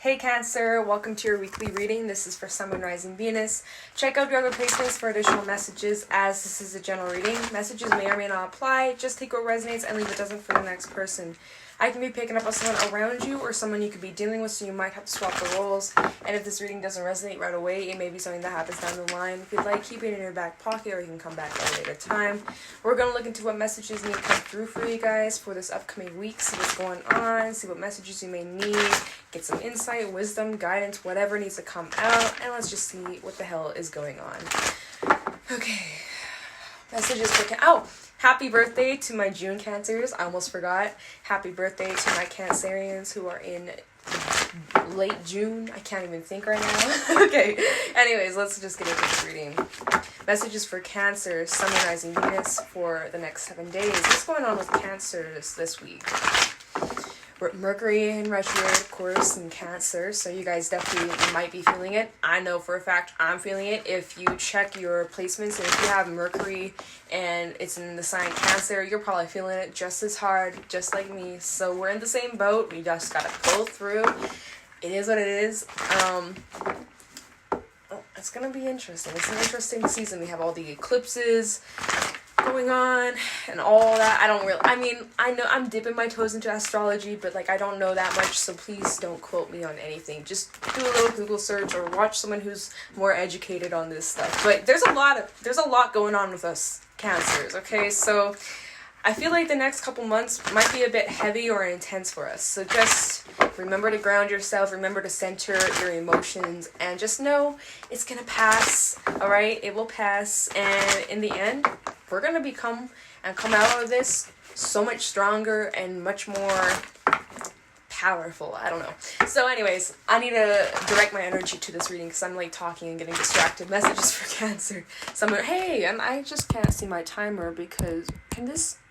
Hey Cancer, welcome to your weekly reading. This is for Sun, Moon, Rising, Venus. Check out your other placements for additional messages, as this is a general reading. Messages may or may not apply. Just take what resonates and leave what doesn't for the next person. I can be picking up on someone around you or someone you could be dealing with, so you might have to swap the roles. And if this reading doesn't resonate right away, it may be something that happens down the line. If you'd like, keep it in your back pocket or you can come back at a later time. We're going to look into what messages need to come through for you guys for this upcoming week, see what's going on, see what messages you may need, get some insight, wisdom, guidance, whatever needs to come out, and let's just see what the hell is going on. Okay. Messages for happy birthday to my June Cancers. I almost forgot. Happy birthday to my Cancerians who are in late June. I can't even think right now. Okay. Anyways, let's just get into this reading. Messages for Cancer, Sun, Moon, Rising, Venus for the next 7 days. What's going on with Cancers this week? Mercury in retrograde, of course, in Cancer, so you guys definitely might be feeling it. I know for a fact I'm feeling it. If you check your placements and if you have Mercury and it's in the sign Cancer, you're probably feeling it just as hard, just like me. So we're in the same boat. We just gotta pull through. It is what it is. It's gonna be interesting. It's an interesting season. We have all the eclipses going on and all that. I know I'm dipping my toes into astrology, but I don't know that much, so please don't quote me on anything. Just do a little Google search or watch someone who's more educated on this stuff. But there's a lot going on with us Cancers, okay? So I feel like the next couple months might be a bit heavy or intense for us. So just remember to ground yourself, remember to center your emotions, and just know it's gonna pass, all right? It will pass, and in the end, we're going to come out of this so much stronger and much more powerful. I don't know. So anyways, I need to direct my energy to this reading because I'm talking and getting distracted. Messages for Cancer. Hey, and I just can't see my timer because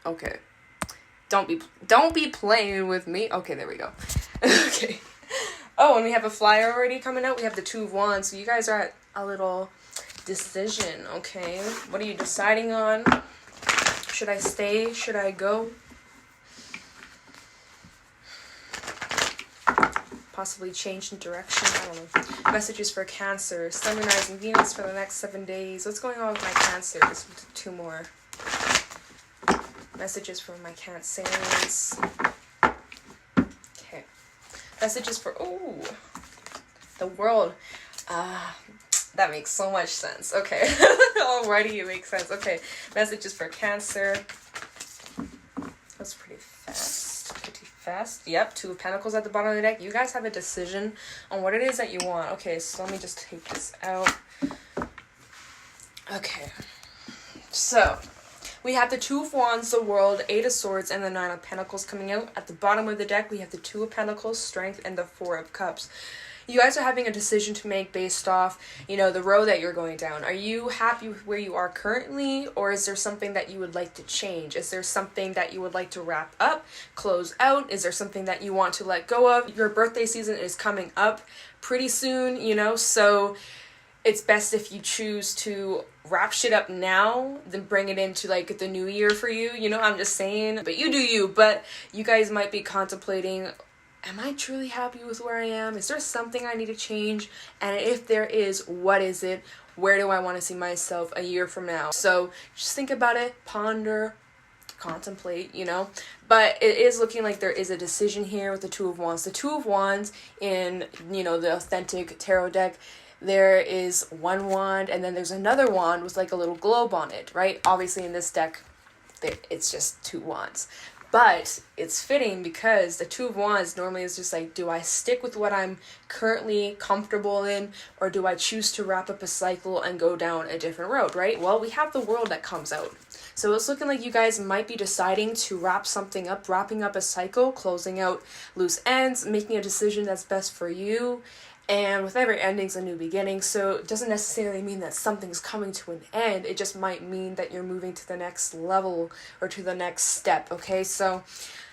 okay. Don't be playing with me. Okay, there we go. Okay. Oh, and we have a flyer already coming out. We have the Two of Wands. So you guys are at a little decision, okay? What are you deciding on? Should I stay? Should I go? Possibly change in direction? I don't know. Messages for Cancer. Sun, Moon, Rising, Venus for the next 7 days. What's going on with my Cancers? Two more. Messages for my Cancerians. Okay. Messages for, the World. That makes so much sense. Okay. Alrighty, it makes sense. Okay. Messages for Cancer. That's pretty fast. Yep. Two of Pentacles at the bottom of the deck. You guys have a decision on what it is that you want. Okay, so let me just take this out. Okay. So, we have the Two of Wands, the World, Eight of Swords, and the Nine of Pentacles coming out. At the bottom of the deck, we have the Two of Pentacles, Strength, and the Four of Cups. You guys are having a decision to make based off, the road that you're going down. Are you happy with where you are currently, or is there something that you would like to change? Is there something that you would like to wrap up, close out? Is there something that you want to let go of? Your birthday season is coming up pretty soon, so it's best if you choose to wrap shit up now than bring it into the new year for you. I'm just saying, but you do you. But you guys might be contemplating, am I truly happy with where I am? Is there something I need to change? And if there is, what is it? Where do I want to see myself a year from now? So just think about it, ponder, contemplate, But it is looking like there is a decision here with the Two of Wands. The Two of Wands in, the authentic tarot deck, there is one wand and then there's another wand with a little globe on it, right? Obviously in this deck, it's just two wands. But it's fitting because the Two of Wands normally is just do I stick with what I'm currently comfortable in, or do I choose to wrap up a cycle and go down a different road, right? Well, we have the World that comes out. So it's looking like you guys might be deciding to wrap something up, wrapping up a cycle, closing out loose ends, making a decision that's best for you. And with every ending's a new beginning, so it doesn't necessarily mean that something's coming to an end. It just might mean that you're moving to the next level or to the next step, okay? So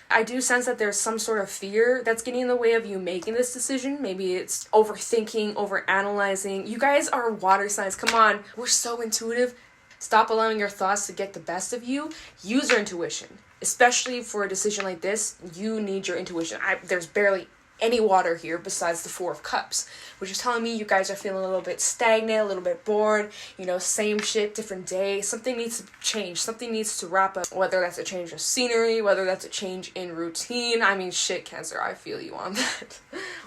I do sense that there's some sort of fear that's getting in the way of you making this decision. Maybe it's overthinking, overanalyzing. You guys are water signs. Come on, we're so intuitive. Stop allowing your thoughts to get the best of you. Use your intuition. Especially for a decision like this, you need your intuition. There's barely any water here besides the Four of Cups, which is telling me you guys are feeling a little bit stagnant, a little bit bored, you know, same shit, different day. Something needs to change. Something needs to wrap up, whether that's a change of scenery, whether that's a change in routine. I mean, shit, Cancer, I feel you on that.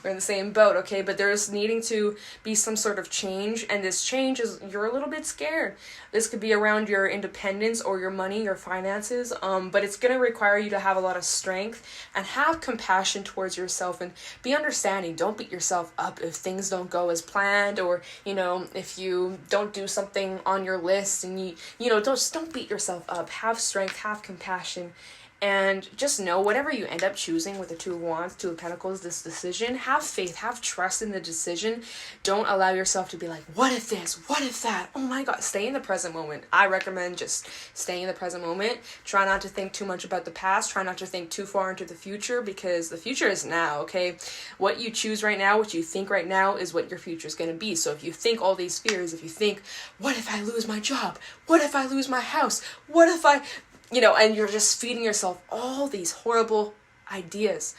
We're in the same boat, okay? But there's needing to be some sort of change, and this change is, you're a little bit scared. This could be around your independence or your money, your finances, but it's going to require you to have a lot of strength and have compassion towards yourself and be understanding. Don't beat yourself up if things don't go as planned, or, you know, if you don't do something on your list, and you know, don't beat yourself up. Have strength, have compassion, and just know whatever you end up choosing with the Two of Wands, Two of Pentacles, this decision, have faith, have trust in the decision. Don't allow yourself to be like, what if this? What if that? Oh my God. Stay in the present moment. I recommend just staying in the present moment. Try not to think too much about the past. Try not to think too far into the future, because the future is now, okay? What you choose right now, what you think right now is what your future is going to be. So if you think all these fears, if you think, what if I lose my job? What if I lose my house? What if I... You know, and you're just feeding yourself all these horrible ideas,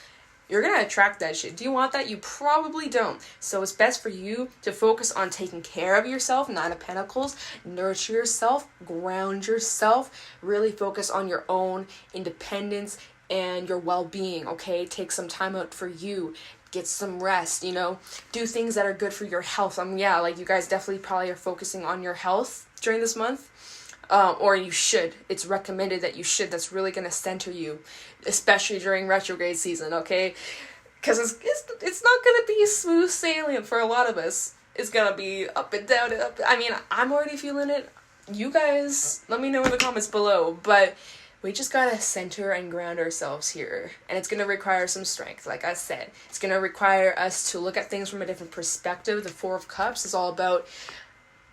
you're going to attract that shit. Do you want that? You probably don't. So it's best for you to focus on taking care of yourself, Nine of Pentacles, nurture yourself, ground yourself, really focus on your own independence and your well-being, okay? Take some time out for you. Get some rest, you know, do things that are good for your health. Yeah, like you guys definitely probably are focusing on your health during this month. Or you should. It's recommended that you should. That's really going to center you, especially during retrograde season, okay? Because it's not going to be smooth sailing for a lot of us. It's going to be up and down and up. I mean, I'm already feeling it. You guys, let me know in the comments below. But we just got to center and ground ourselves here. And it's going to require some strength, like I said. It's going to require us to look at things from a different perspective. The Four of Cups is all about,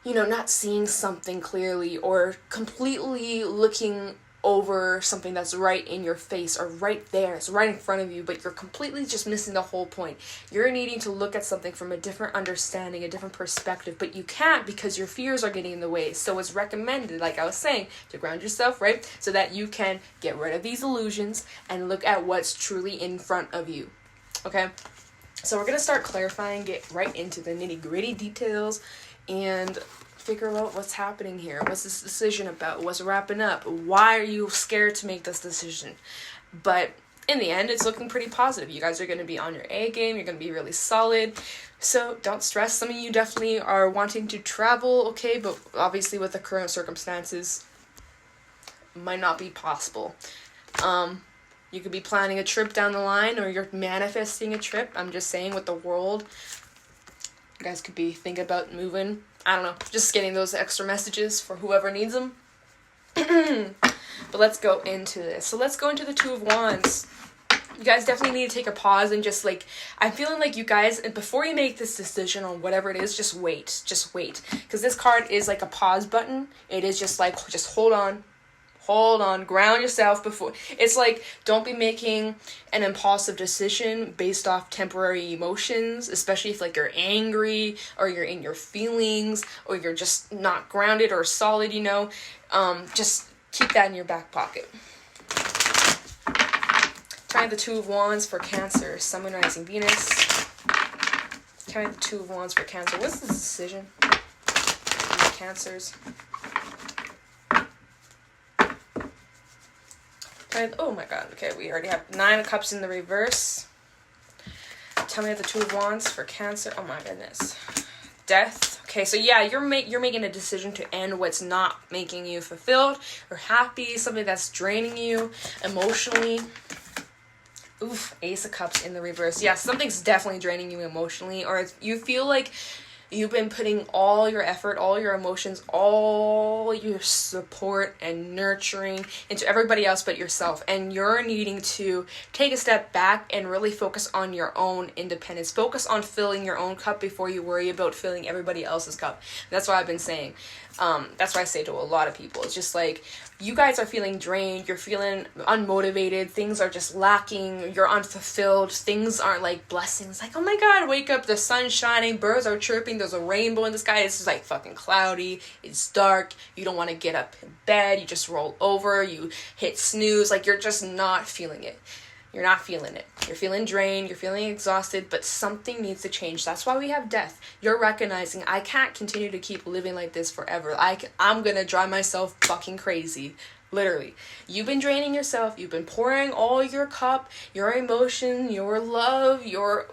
you know, not seeing something clearly or completely looking over something that's right in your face or right there. It's right in front of you, but you're completely just missing the whole point. You're needing to look at something from a different understanding, a different perspective, but you can't because your fears are getting in the way. So it's recommended, like I was saying, to ground yourself, right? So that you can get rid of these illusions and look at what's truly in front of you. Okay? So we're going to start clarifying, get right into the nitty-gritty details, and figure out what's happening here. What's this decision about? What's wrapping up? Why are you scared to make this decision? But in the end, it's looking pretty positive. You guys are going to be on your A game. You're going to be really solid. So don't stress. Some of you definitely are wanting to travel, okay? But obviously with the current circumstances, might not be possible. You could be planning a trip down the line, or you're manifesting a trip. I'm just saying, with the world, you guys could be thinking about moving. I don't know, just getting those extra messages for whoever needs them. But let's go into this. So let's go into the Two of Wands. You guys definitely need to take a pause and just, like, I'm feeling like you guys, before you make this decision on whatever it is, just wait. Just wait. Because this card is like a pause button. It is just like, just hold on. Hold on, ground yourself before. It's like, don't be making an impulsive decision based off temporary emotions, especially if, like, you're angry or you're in your feelings or you're just not grounded or solid, you know. Just keep that in your back pocket. Try the Two of Wands for Cancer, Sun, Moon, Rising, Venus. Try the Two of Wands for Cancer. What's the decision? Cancers. Oh my God, okay, we already have Nine of Cups in the reverse. Tell me the Two of Wands for Cancer. Oh my goodness. Death. Okay, so yeah, you're making a decision to end what's not making you fulfilled or happy, something that's draining you emotionally. Oof, Ace of Cups in the reverse. Yeah, something's definitely draining you emotionally, or you feel like you've been putting all your effort, all your emotions, all your support and nurturing into everybody else but yourself. And you're needing to take a step back and really focus on your own independence. Focus on filling your own cup before you worry about filling everybody else's cup. That's what I've been saying. That's what I say to a lot of people. It's just like, you guys are feeling drained, you're feeling unmotivated, things are just lacking, you're unfulfilled, things aren't like blessings. Like, oh my God, wake up, the sun's shining, birds are chirping, there's a rainbow in the sky. It's just like fucking cloudy, it's dark, you don't want to get up in bed, you just roll over, you hit snooze, like you're just not feeling it. You're not feeling it. You're feeling drained. You're feeling exhausted, but something needs to change. That's why we have death. You're recognizing, I can't continue to keep living like this forever. I'm going to drive myself fucking crazy. Literally. You've been draining yourself. You've been pouring all your cup, your emotion, your love, your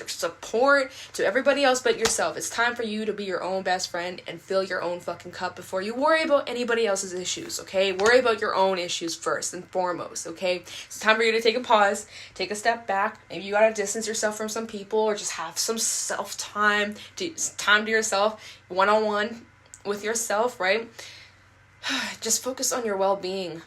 support to everybody else but yourself. It's time for you to be your own best friend and fill your own fucking cup before you worry about anybody else's issues, okay? Worry about your own issues first and foremost, okay? It's time for you to take a pause, take a step back. Maybe you gotta distance yourself from some people or just have some time to yourself, one-on-one with yourself, right? Just focus on your well-being.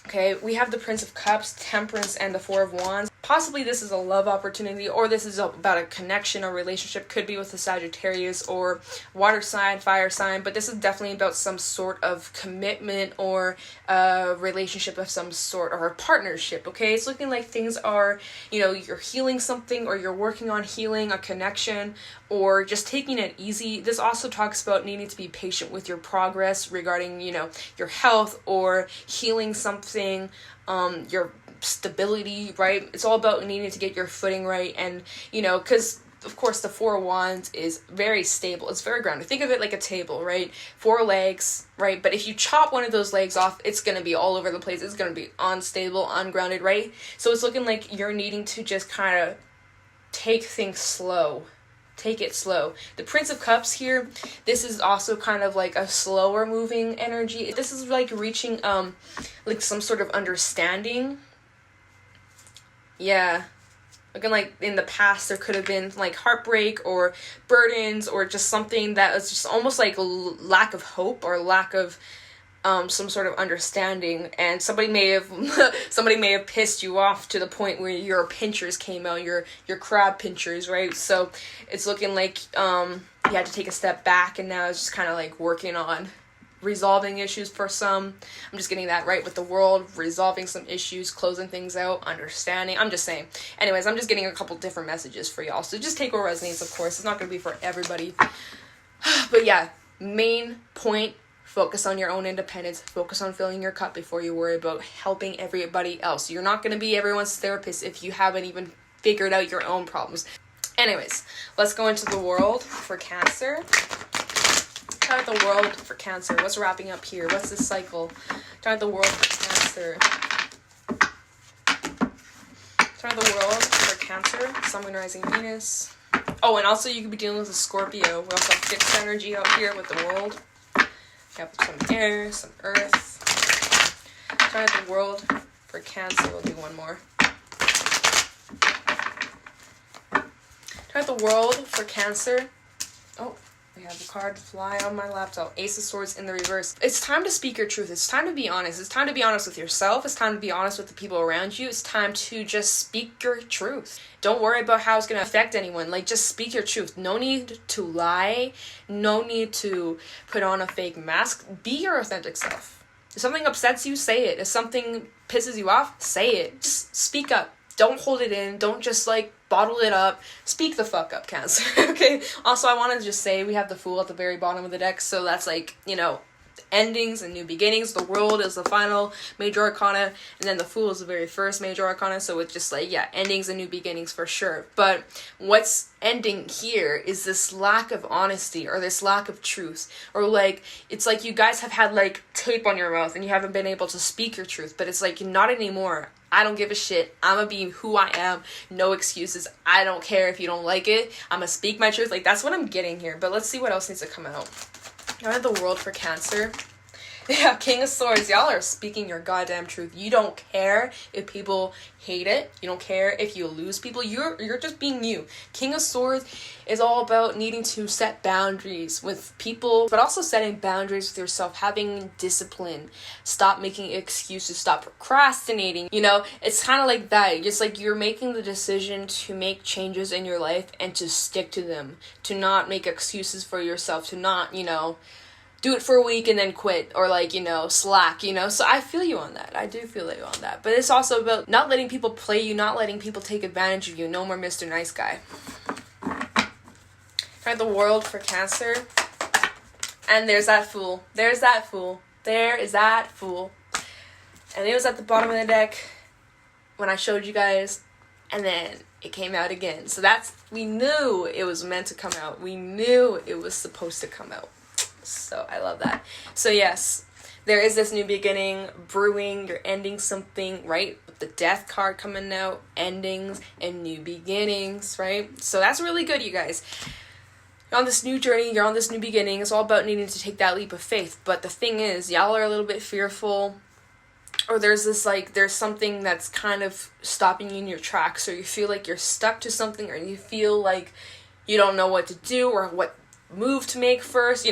Okay, we have the Prince of Cups, Temperance, and the Four of Wands. Possibly this is a love opportunity, or this is about a connection or relationship. Could be with a Sagittarius or water sign, fire sign, but this is definitely about some sort of commitment or a relationship of some sort, or a partnership, okay? It's looking like things are, you're healing something, or you're working on healing a connection, or just taking it easy. This also talks about needing to be patient with your progress regarding, your health or healing something, your stability, right? It's all about needing to get your footing right. And, because of course the Four of Wands is very stable. It's very grounded. Think of it like a table, right? 4 legs, right? But if you chop one of those legs off, it's going to be all over the place. It's going to be unstable, ungrounded, right? So it's looking like you're needing to just kind of take things slow. Take it slow. The Prince of Cups here, this is also kind of like a slower moving energy. This is like reaching like some sort of understanding. Yeah. Looking like in the past there could have been like heartbreak or burdens or just something that was just almost like lack of hope or lack of some sort of understanding, and somebody may have pissed you off to the point where your pinchers came out, your crab pinchers, right? So it's looking like you had to take a step back, and now it's just kind of like working on resolving issues for some. I'm just getting that right with the world, resolving some issues, closing things out, understanding. I'm just saying. Anyways, I'm just getting a couple different messages for y'all, so just take what resonates, of course. It's not going to be for everybody. But yeah, main point, focus on your own independence. Focus on filling your cup before you worry about helping everybody else. You're not going to be everyone's therapist if you haven't even figured out your own problems. Anyways, let's go into the world for Cancer. Talk about the world for Cancer. What's wrapping up here? What's this cycle? Talk about the world for Cancer. Talk about the world for Cancer. Sun, Moon, Rising, Venus. Oh, and also you could be dealing with a Scorpio. We also have fixed energy out here with the world. We have some air, some earth. Try out the world for Cancer. We'll do one more. Try out the world for Cancer. Oh, we have the card fly on my laptop. Ace of Swords in the reverse. It's time to speak your truth. It's time to be honest. It's time to be honest with yourself. It's time to be honest with the people around you. It's time to just speak your truth. Don't worry about how it's going to affect anyone. Like, just speak your truth. No need to lie. No need to put on a fake mask. Be your authentic self. If something upsets you, say it. If something pisses you off, say it. Just speak up. Don't hold it in. Don't just bottle it up. Speak the fuck up, Cancer. Okay? Also, I want to just say we have the Fool at the very bottom of the deck. So that's endings and new beginnings. The World is the final major arcana, and then the Fool is the very first major arcana. So it's just endings and new beginnings for sure. But what's ending here is this lack of honesty or this lack of truth, or it's like you guys have had tape on your mouth and you haven't been able to speak your truth. But it's not anymore. I don't give a shit. I'm gonna be who I am. No excuses. I don't care if you don't like it. I'm gonna speak my truth. That's what I'm getting here. But let's see what else needs to come out. I have the World for Cancer. Yeah, King of Swords. Y'all are speaking your goddamn truth. You don't care if people hate it. You don't care if you lose people. You're just being you. King of Swords is all about needing to set boundaries with people, but also setting boundaries with yourself, having discipline. Stop making excuses. Stop procrastinating. It's kind of like that. It's like you're making the decision to make changes in your life and to stick to them. To not make excuses for yourself. To not, do it for a week and then quit, or slack, so I feel you on that. I do feel you on that. But it's also about not letting people play you, not letting people take advantage of you. No more Mr. Nice Guy. Try the World for Cancer. And there's that Fool. There's that Fool. There is that Fool. And it was at the bottom of the deck. when I showed you guys, and then it came out again. So we knew it was meant to come out. We knew it was supposed to come out. So I love that. So yes, there is this new beginning brewing. You're ending something, right? With the death card coming out, endings and new beginnings, right? So that's really good, you guys. You're on this new journey, you're on this new beginning. It's all about needing to take that leap of faith. But the thing is, y'all are a little bit fearful, or there's something that's kind of stopping you in your tracks, or you feel like you're stuck to something, or you feel like you don't know what to do or what move to make first,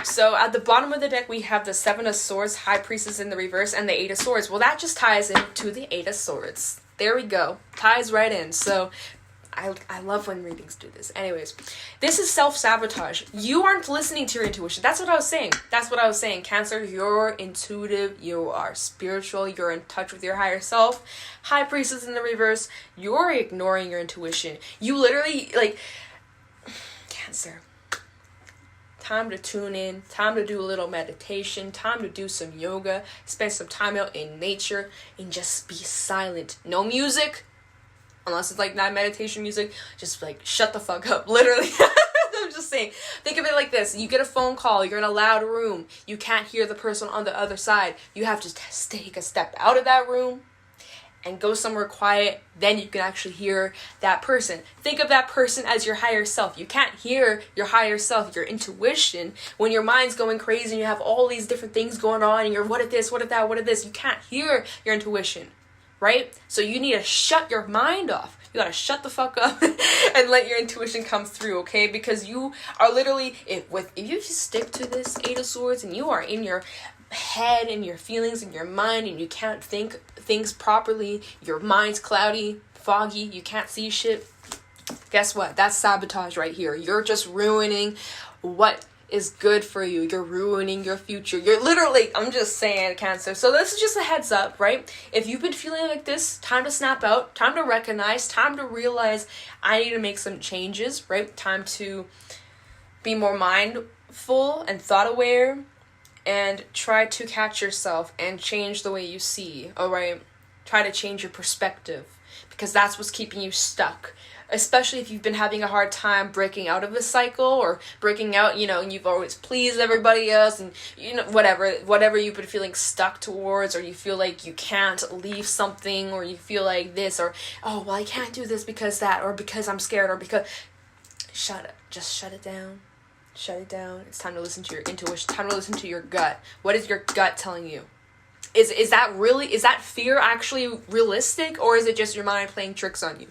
So at the bottom of the deck, we have the Seven of Swords, High Priestess in the reverse, and the Eight of Swords. Well, that just ties into the Eight of Swords. There we go. Ties right in. So I love when readings do this. Anyways, this is self-sabotage. You aren't listening to your intuition. That's what I was saying. Cancer, you're intuitive, you are spiritual, you're in touch with your higher self. High Priestess in the reverse, you're ignoring your intuition. You literally, Cancer, time to tune in, time to do a little meditation, time to do some yoga, spend some time out in nature, and just be silent. No music, unless it's not meditation music, just shut the fuck up, literally. I'm just saying, think of it like this. You get a phone call, you're in a loud room, you can't hear the person on the other side. You have to take a step out of that room and go somewhere quiet, then you can actually hear that person. Think of that person as your higher self. You can't hear your higher self, your intuition, when your mind's going crazy and you have all these different things going on and you're what if this, what if that, what if this. You can't hear your intuition, right? So you need to shut your mind off. You gotta shut the fuck up and let your intuition come through, okay? Because you are literally, if you just stick to this Eight of Swords and you are in your head and your feelings and your mind and you can't think things properly, your mind's cloudy, foggy, you can't see shit, guess what? That's sabotage right here. You're just ruining what is good for you. You're ruining your future. You're literally, I'm just saying, Cancer. So this is just a heads up, right? If you've been feeling like this, time to snap out, time to recognize, time to realize I need to make some changes, right? Time to be more mindful and thought aware, and try to catch yourself and change the way you see, all right? Try to change your perspective, because that's what's keeping you stuck. Especially if you've been having a hard time breaking out of a cycle, or breaking out, and you've always pleased everybody else, and, whatever you've been feeling stuck towards, or you feel like you can't leave something, or you feel like this, or, oh, well, I can't do this because that, or because I'm scared, or because... Shut up. Just shut it down. Shut it down. It's time to listen to your intuition. Time to listen to your gut. What is your gut telling you? Is that fear actually realistic, or is it just your mind playing tricks on you?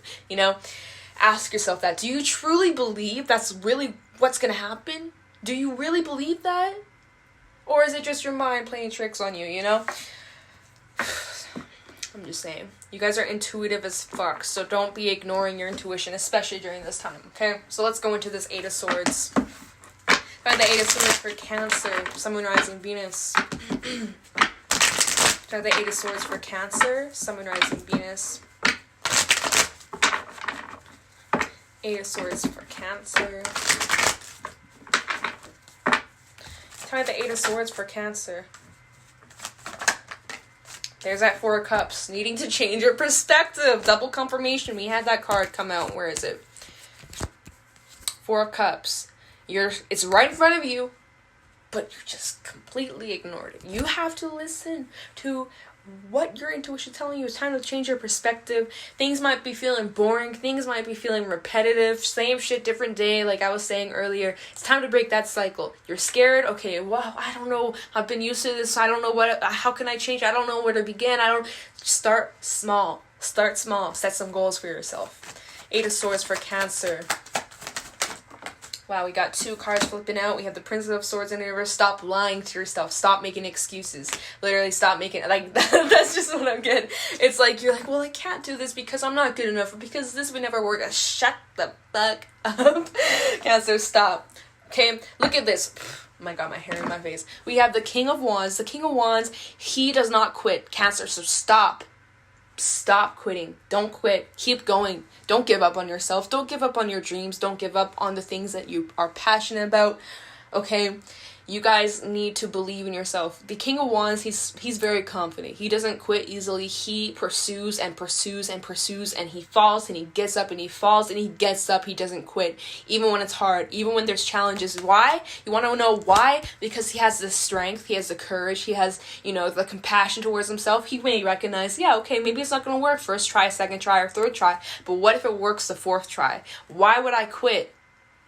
Ask yourself that. Do you truly believe that's really what's going to happen? Do you really believe that? Or is it just your mind playing tricks on you, I'm just saying. You guys are intuitive as fuck, so don't be ignoring your intuition, especially during this time, okay? So let's go into this Eight of Swords. Find the Eight of Swords for Cancer, Sun, Moon, Rising, Venus. Try the Eight of Swords for Cancer, Sun, Moon, Rising, Venus. Eight of Swords for Cancer. Try the Eight of Swords for Cancer. There's that Four of Cups. Needing to change your perspective. Double confirmation. We had that card come out. Where is it? Four of Cups. It's right in front of you, but you just completely ignored it. You have to listen to what your intuition is telling you. It's time to change your perspective. Things might be feeling boring. Things might be feeling repetitive. Same shit, different day, like I was saying earlier. It's time to break that cycle. You're scared? Okay, well, I don't know. I've been used to this. I don't know how can I change? I don't know where to begin. Start small. Start small. Set some goals for yourself. Eight of Swords for Cancer. Wow, we got two cards flipping out. We have the Prince of Swords in the reverse. Stop lying to yourself. Stop making excuses. Literally, stop making... that's just what I'm getting. It's like, you're like, well, I can't do this because I'm not good enough, or because this would never work. Shut the fuck up. Cancer, stop. Okay, look at this. Oh my god, my hair in my face. We have the King of Wands. The King of Wands, he does not quit. Cancer, so stop. Stop quitting. Don't quit. Keep going. Don't give up on yourself. Don't give up on your dreams. Don't give up on the things that you are passionate about. Okay? You guys need to believe in yourself. The King of Wands, he's very confident. He doesn't quit easily. He pursues and pursues and pursues, and he falls and he gets up and he falls and he gets up. He doesn't quit, even when it's hard, even when there's challenges. Why? You want to know why? Because he has the strength, he has the courage, he has, the compassion towards himself. He may recognize, yeah, okay, maybe it's not going to work first try, second try, or third try, but what if it works the fourth try? Why would I quit?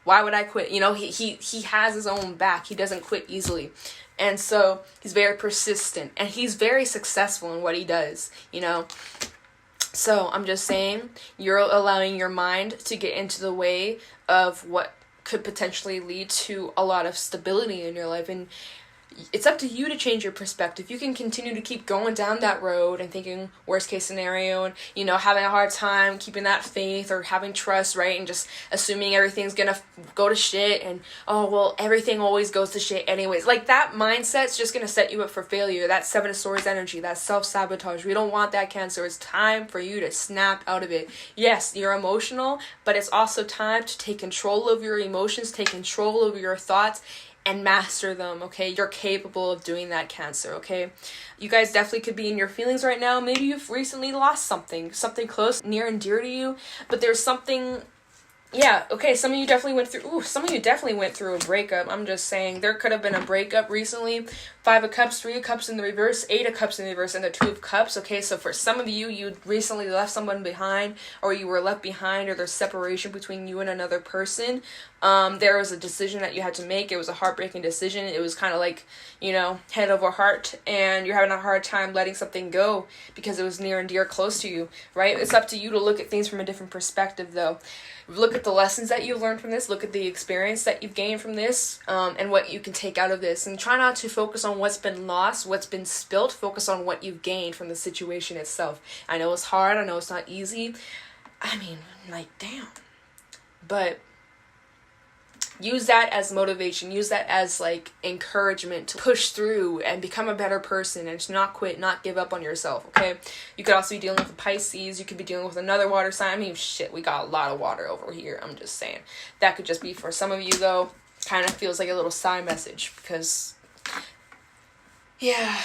Why would I quit? He has his own back. He doesn't quit easily. And so he's very persistent and he's very successful in what he does, So I'm just saying, you're allowing your mind to get into the way of what could potentially lead to a lot of stability in your life. And it's up to you to change your perspective. You can continue to keep going down that road and thinking worst case scenario and, having a hard time keeping that faith or having trust, right? And just assuming everything's gonna go to shit and, oh, well, everything always goes to shit anyways. Like, that mindset's just gonna set you up for failure. That Seven of Swords energy, that self-sabotage. We don't want that, Cancer. It's time for you to snap out of it. Yes, you're emotional, but it's also time to take control of your emotions, take control over your thoughts, and master them, okay? You're capable of doing that, Cancer, okay? You guys definitely could be in your feelings right now. Maybe you've recently lost something close, near and dear to you, but there's something, yeah, okay, some of you definitely went through a breakup. I'm just saying, there could have been a breakup recently. 5 of Cups, 3 of Cups in the reverse, 8 of Cups in the reverse, and the 2 of Cups, okay? So for some of you, you recently left someone behind, or you were left behind, or there's separation between you and another person. There was a decision that you had to make. It was a heartbreaking decision. It was kind of like, head over heart, and you're having a hard time letting something go because it was near and dear close to you, right? It's up to you to look at things from a different perspective, though. Look at the lessons that you learned from this. Look at the experience that you've gained from this, and what you can take out of this. And try not to focus on what's been lost, what's been spilt. Focus on what you've gained from the situation itself. I know it's hard. I know it's not easy. I mean, like, damn. But use that as motivation. Use that as, like, encouragement to push through and become a better person and to not quit, not give up on yourself, okay? You could also be dealing with a Pisces. You could be dealing with another water sign. I mean, shit, we got a lot of water over here. I'm just saying. That could just be for some of you, though. Kind of feels like a little side message because, yeah,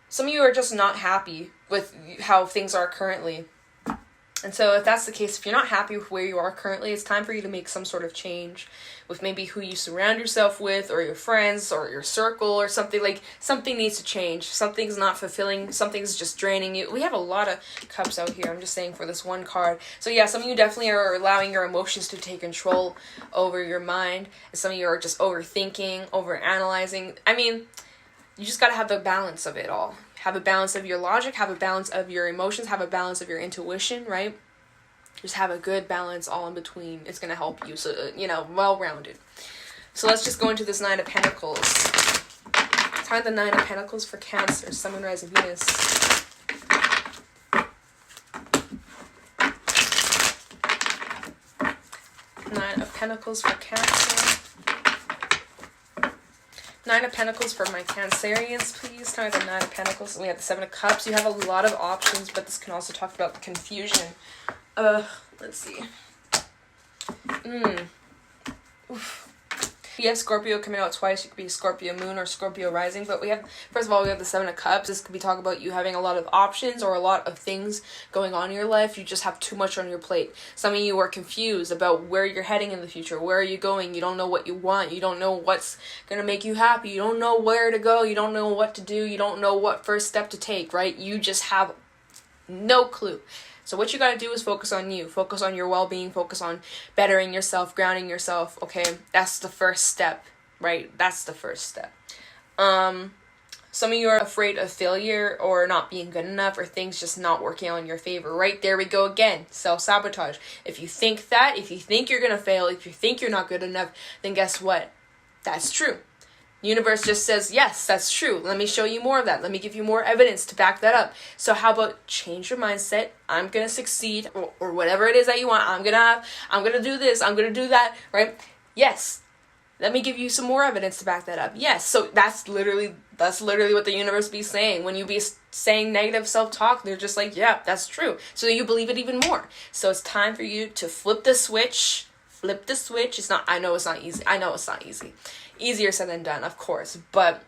some of you are just not happy with how things are currently. And so if that's the case, if you're not happy with where you are currently, it's time for you to make some sort of change with maybe who you surround yourself with, or your friends, or your circle, or something. Like, something needs to change. Something's not fulfilling. Something's just draining you. We have a lot of Cups out here, I'm just saying, for this one card. So yeah, some of you definitely are allowing your emotions to take control over your mind. And some of you are just overthinking, overanalyzing. I mean, you just gotta have the balance of it all. Have a balance of your logic, have a balance of your emotions, have a balance of your intuition, right? Just have a good balance all in between. It's going to help you, so, well-rounded. So let's just go into this 9 of Pentacles. Find the 9 of Pentacles for Cancer, Sun, Moon, Rising, Venus. 9 of Pentacles for Cancer. 9 of Pentacles for my Cancerians, please. Tell me the 9 of Pentacles. We have the 7 of Cups. You have a lot of options, but this can also talk about the confusion. Let's see. Oof. You have Scorpio coming out twice. You could be Scorpio Moon or Scorpio Rising. But first of all, we have the 7 of Cups. This could be talking about you having a lot of options or a lot of things going on in your life. You just have too much on your plate. Some of you are confused about where you're heading in the future. Where are you going? You don't know what you want. You don't know what's going to make you happy. You don't know where to go. You don't know what to do. You don't know what first step to take, right? You just have no clue. So what you got to do is focus on you. Focus on your well-being. Focus on bettering yourself, grounding yourself, okay? That's the first step, right? That's the first step. Some of you are afraid of failure or not being good enough or things just not working out in your favor, right? There we go again. Self-sabotage. If you think that, if you think you're going to fail, if you think you're not good enough, then guess what? That's true. Universe just says, yes, that's true. Let me show you more of that. Let me give you more evidence to back that up. So how about change your mindset? I'm going to succeed, or whatever it is that you want. I'm going to do this. I'm going to do that, right? Yes. Let me give you some more evidence to back that up. Yes. So that's literally what the universe be saying. When you be saying negative self-talk, they're just like, yeah, that's true. So you believe it even more. So it's time for you to flip the switch. Flip the switch. I know it's not easy. Easier said than done, of course, but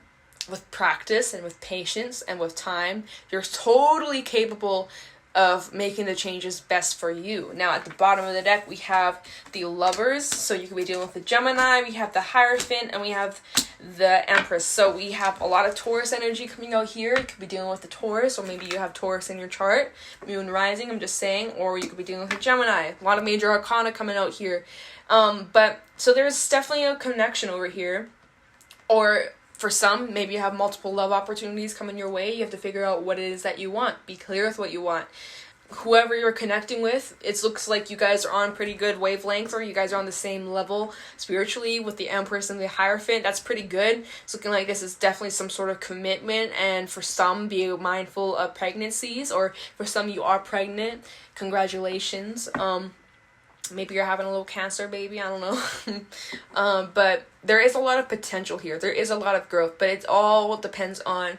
with practice and with patience and with time, you're totally capable of making the changes best for you. Now, at the bottom of the deck, we have the Lovers, so you could be dealing with the Gemini, we have the Hierophant, and we have the Empress. So we have a lot of Taurus energy coming out here. You could be dealing with the Taurus, or maybe you have Taurus in your chart, Moon rising, I'm just saying, or you could be dealing with the Gemini. A lot of major arcana coming out here. But so there's definitely a connection over here. Or for some, maybe you have multiple love opportunities coming your way. You have to figure out what it is that you want. Be clear with what you want. Whoever you're connecting with, it looks like you guys are on pretty good wavelength, or you guys are on the same level spiritually with the Empress and the Hierophant. That's pretty good. It's looking like this is definitely some sort of commitment, and for some, be mindful of pregnancies, or for some, you are pregnant. Congratulations. Maybe you're having a little Cancer baby, I don't know. But there is a lot of potential here. There is a lot of growth, but it all depends on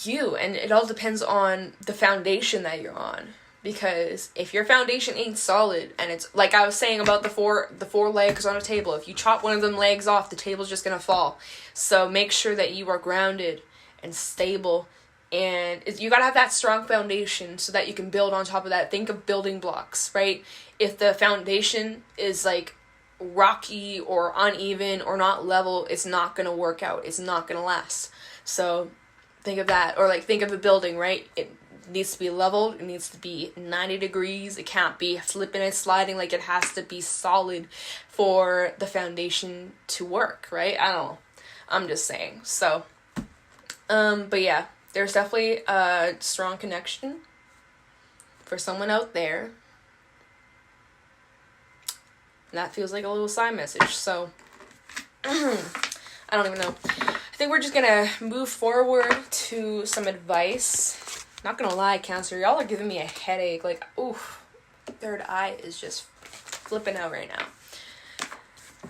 you, and it all depends on the foundation that you're on. Because if your foundation ain't solid, and it's like I was saying about the four legs on a table, if you chop one of them legs off, the table's just gonna fall. So make sure that you are grounded and stable, and you gotta have that strong foundation so that you can build on top of that. Think of building blocks, right? If the foundation is like rocky or uneven or not level, it's not gonna work out. It's not gonna last. So think of that. Or like think of a building, right? It needs to be leveled. It needs to be 90 degrees. It can't be slipping and sliding. Like, it has to be solid for the foundation to work, right? I don't know. I'm just saying. So, but yeah, there's definitely a strong connection for someone out there. And that feels like a little side message. So, I don't even know. I think we're just gonna move forward to some advice. Not gonna lie, Cancer, y'all are giving me a headache. Like, oof, third eye is just flipping out right now.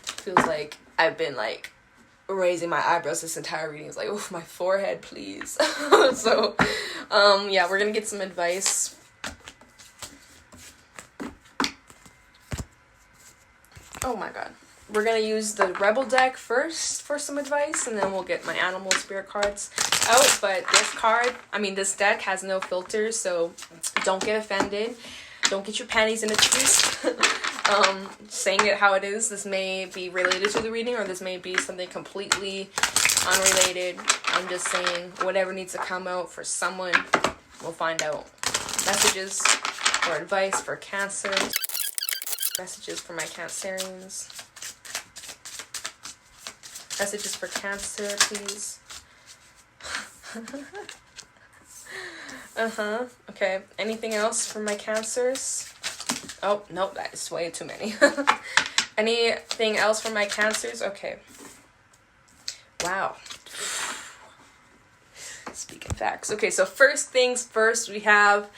Feels like I've been like raising my eyebrows this entire reading. It's like, oof, my forehead, please. So, yeah, we're gonna get some advice. Oh my god. We're going to use the Rebel deck first for some advice, and then we'll get my animal spirit cards out. But this deck has no filters, so don't get offended. Don't get your panties in a twist. Saying it how it is. This may be related to the reading, or this may be something completely unrelated. I'm just saying whatever needs to come out for someone, we'll find out. Messages or advice for Cancer. Messages for my Cancerians. Messages for Cancer, please. Okay. Anything else for my Cancers? Oh, nope, that is way too many. Anything else for my Cancers? Okay. Wow. Speaking facts. Okay, so first things first, we have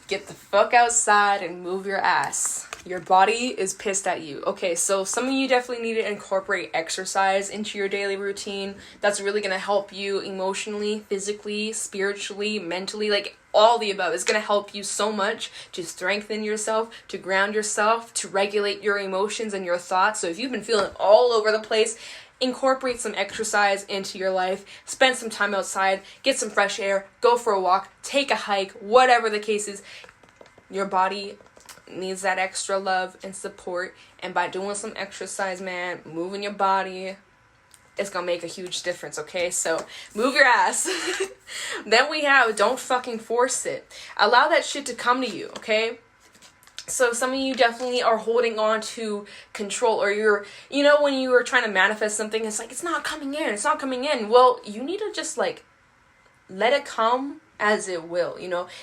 get the fuck outside and move your ass. Your body is pissed at you. Okay, so some of you definitely need to incorporate exercise into your daily routine. That's really going to help you emotionally, physically, spiritually, mentally, like all the above. It's going to help you so much to strengthen yourself, to ground yourself, to regulate your emotions and your thoughts. So if you've been feeling all over the place, incorporate some exercise into your life. Spend some time outside, get some fresh air, go for a walk, take a hike, whatever the case is. Your body needs that extra love and support, and by doing some exercise, man, moving your body, it's gonna make a huge difference. Okay, so move your ass. Then we have don't fucking force it. Allow that shit to come to you. Okay, so some of you definitely are holding on to control, or when you are trying to manifest something, it's like it's not coming in. Well, you need to just like let it come as it will.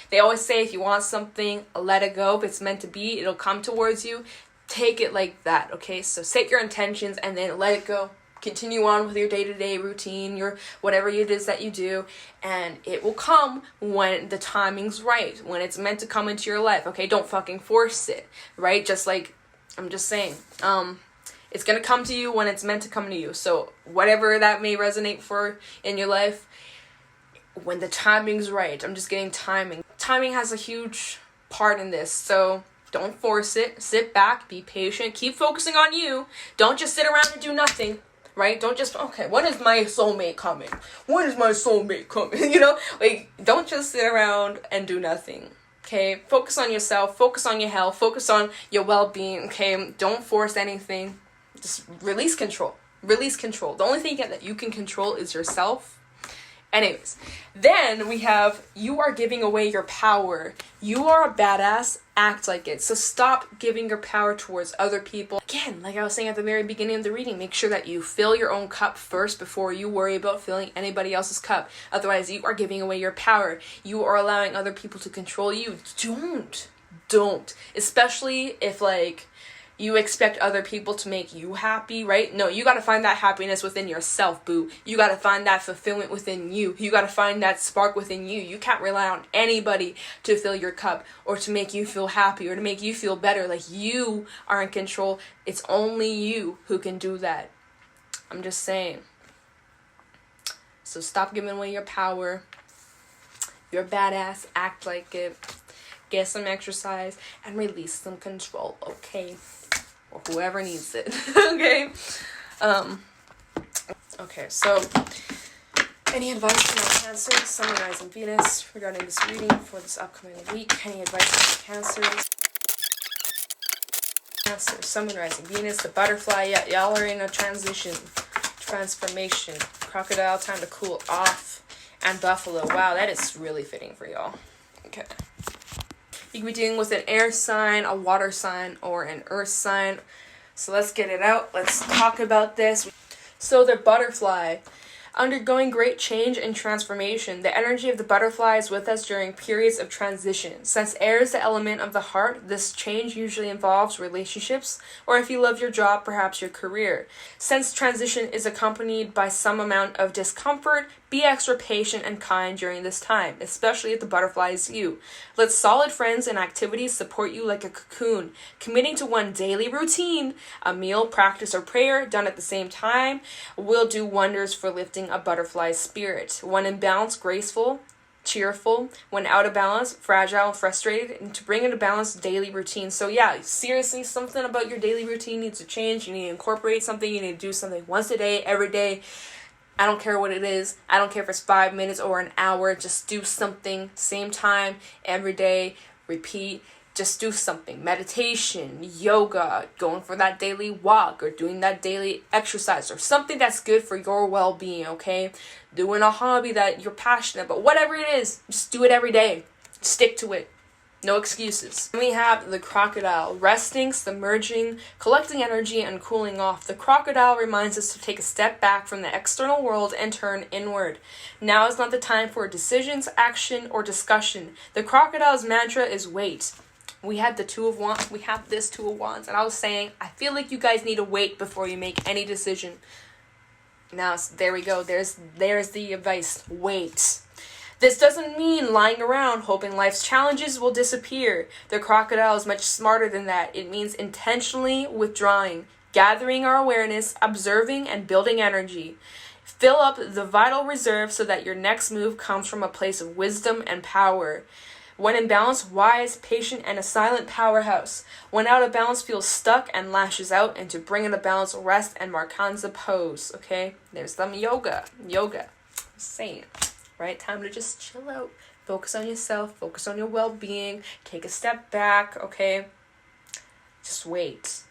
They always say if you want something, let it go. If it's meant to be, it'll come towards you. Take it like that. Okay, so set your intentions and then let it go. Continue on with your day-to-day routine, your whatever it is that you do, and it will come when the timing's right, when it's meant to come into your life. Okay, don't fucking force it, right? Just like I'm just saying, it's gonna come to you when it's meant to come to you. So whatever that may resonate for in your life, when the timing's right. I'm just getting timing. Timing has a huge part in this. So Don't force it. Sit back, be patient, keep focusing on you. Don't just sit around and do nothing, right? Don't just, okay, when is my soulmate coming? When is my soulmate coming? You know, like, don't just sit around and do nothing. Okay, focus on yourself, focus on your health, focus on your well-being, okay? Don't force anything. Just release control. Release control. The only thing that you can control is yourself. Anyways, then we have, you are giving away your power. You are a badass, act like it. So stop giving your power towards other people. Again, like I was saying at the very beginning of the reading, make sure that you fill your own cup first before you worry about filling anybody else's cup. Otherwise, you are giving away your power. You are allowing other people to control you. Don't. Especially if, like, you expect other people to make you happy, right? No, you got to find that happiness within yourself, boo. You got to find that fulfillment within you. You got to find that spark within you. You can't rely on anybody to fill your cup or to make you feel happy or to make you feel better. Like, you are in control. It's only you who can do that. I'm just saying. So stop giving away your power. You're a badass. Act like it. Get some exercise and release some control, okay? Or whoever needs it. Okay. Okay, so any advice for my Cancer, Sun, Rising, Venus regarding this reading for this upcoming week? Any advice for Cancers? Cancer, Sun, Rising, Venus, the butterfly. Yeah, y'all are in a transition, transformation. Crocodile, time to cool off. And Buffalo. Wow, that is really fitting for y'all. Okay. You can be dealing with an air sign, a water sign, or an earth sign. So let's get it out. Let's talk about this. So the butterfly, undergoing great change and transformation. The energy of the butterfly is with us during periods of transition. Since air is the element of the heart, this change usually involves relationships, or if you love your job, perhaps your career. Since transition is accompanied by some amount of discomfort, be extra patient and kind during this time, especially if the butterfly is you. Let solid friends and activities support you like a cocoon. Committing to one daily routine, a meal, practice, or prayer done at the same time will do wonders for lifting a butterfly's spirit. When in balance, graceful, cheerful. When out of balance, fragile and frustrated. And to bring into balance, daily routine. So yeah, seriously, something about your daily routine needs to change. You need to incorporate something. You need to do something once a day, every day. I don't care what it is. I don't care if it's 5 minutes or an hour. Just do something. Same time, every day. Repeat. Just do something. Meditation, yoga, going for that daily walk, or doing that daily exercise, or something that's good for your well-being, okay? Doing a hobby that you're passionate about. Whatever it is, just do it every day. Stick to it. No excuses. Then we have the crocodile, resting, submerging, collecting energy, and cooling off. The crocodile reminds us to take a step back from the external world and turn inward. Now is not the time for decisions, action, or discussion. The crocodile's mantra is wait. We had the Two of Wands. We have this Two of Wands. And I was saying, I feel like you guys need to wait before you make any decision. Now, there we go. There's the advice. Wait. This doesn't mean lying around hoping life's challenges will disappear. The crocodile is much smarter than that. It means intentionally withdrawing, gathering our awareness, observing, and building energy. Fill up the vital reserve so that your next move comes from a place of wisdom and power. When in balance, wise, patient, and a silent powerhouse. When out of balance, feels stuck and lashes out. And to bring into balance, rest and Markanza pose. Okay? There's some yoga. Yoga. I'm saying. Right? Time to just chill out. Focus on yourself. Focus on your well-being. Take a step back. Okay? Just wait.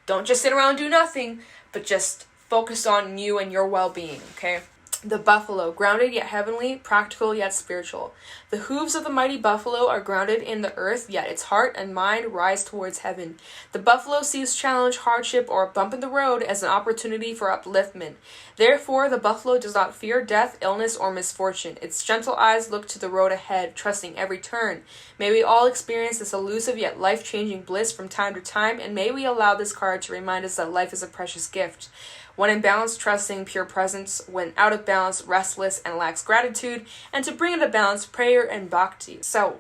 Don't just sit around and do nothing. But just focus on you and your well-being. Okay? The buffalo, grounded yet heavenly, practical yet spiritual. The hooves of the mighty buffalo are grounded in the earth, yet its heart and mind rise towards heaven. The buffalo sees challenge, hardship, or a bump in the road as an opportunity for upliftment. Therefore, the buffalo does not fear death, illness, or misfortune. Its gentle eyes look to the road ahead, trusting every turn. May we all experience this elusive yet life-changing bliss from time to time, and may we allow this card to remind us that life is a precious gift. When in balance, trusting pure presence. When out of balance, restless and lacks gratitude. And to bring into balance, prayer and bhakti. So,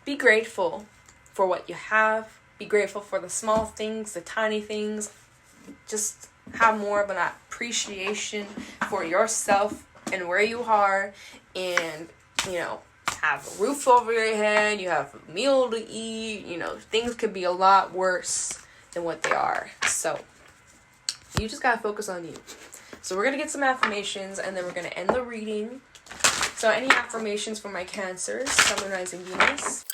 be grateful for what you have. Be grateful for the small things, the tiny things. Just have more of an appreciation for yourself and where you are. And, have a roof over your head, you have a meal to eat, you know, things could be a lot worse than what they are. So, you just gotta focus on you. So we're gonna get some affirmations, and then we're gonna end the reading. So any affirmations for my Cancers, Sun, Moon, Rising, Venus?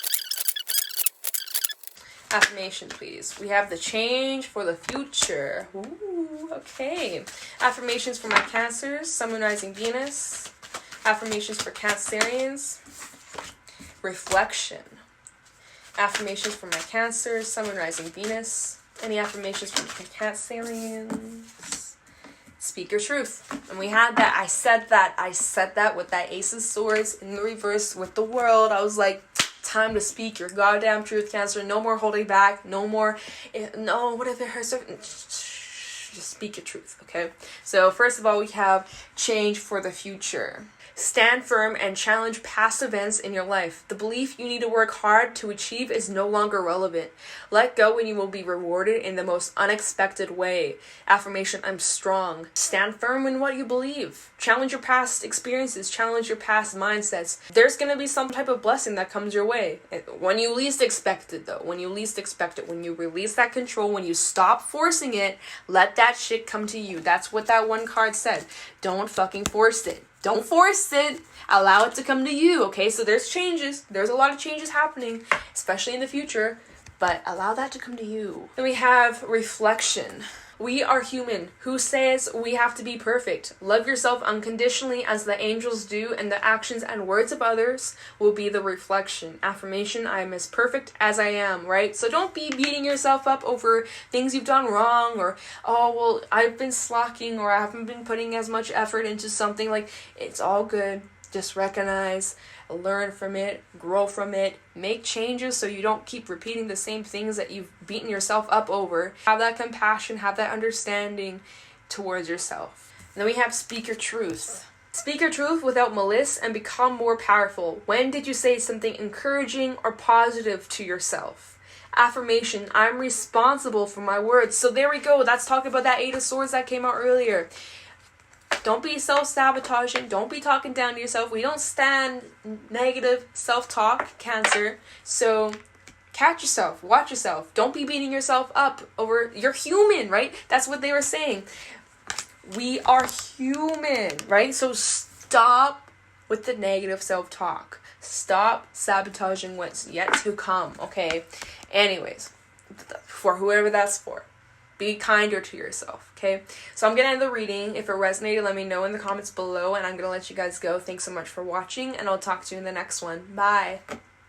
Affirmation, please. We have the change for the future. Ooh, okay. Affirmations for my Cancers, Sun, Moon, Rising, Venus. Affirmations for Cancerians. Reflection. Affirmations for my Cancers, Sun, Moon, Rising, Venus. Any affirmations for my Cancerians? Speak your truth. And we had that. I said that with that Ace of Swords in the reverse with the World. I was like, time to speak your goddamn truth, Cancer. No more holding back. No more, no, what if it hurts? Just speak your truth, okay? So first of all, we have change for the future. Stand firm and challenge past events in your life. The belief you need to work hard to achieve is no longer relevant. Let go and you will be rewarded in the most unexpected way. Affirmation, I'm strong. Stand firm in what you believe. Challenge your past experiences. Challenge your past mindsets. There's going to be some type of blessing that comes your way. When you least expect it, though. When you least expect it. When you release that control. When you stop forcing it. Let that shit come to you. That's what that one card said. Don't fucking force it. Don't force it. Allow it to come to you, okay? So there's changes. There's a lot of changes happening, especially in the future. But allow that to come to you. Then we have reflection. We are human. Who says we have to be perfect? Love yourself unconditionally as the angels do, and the actions and words of others will be the reflection. Affirmation, I am as perfect as I am, right? So don't be beating yourself up over things you've done wrong, or, oh, well, I've been slacking, or I haven't been putting as much effort into something. Like, it's all good. Just recognize, learn from it, grow from it, make changes so you don't keep repeating the same things that you've beaten yourself up over. Have that compassion, have that understanding towards yourself. And then we have speak your truth. Speak your truth without malice and become more powerful. When did you say something encouraging or positive to yourself? Affirmation, I'm responsible for my words. So there we go. That's talking about that Eight of Swords that came out earlier. Don't be self-sabotaging. Don't be talking down to yourself. We don't stand negative self-talk, Cancer. So catch yourself. Watch yourself. Don't be beating yourself up over... You're human, right? That's what they were saying. We are human, right? So stop with the negative self-talk. Stop sabotaging what's yet to come, okay? Anyways, for whoever that's for. Be kinder to yourself, okay? So I'm going to end the reading. If it resonated, let me know in the comments below, and I'm going to let you guys go. Thanks so much for watching, and I'll talk to you in the next one. Bye.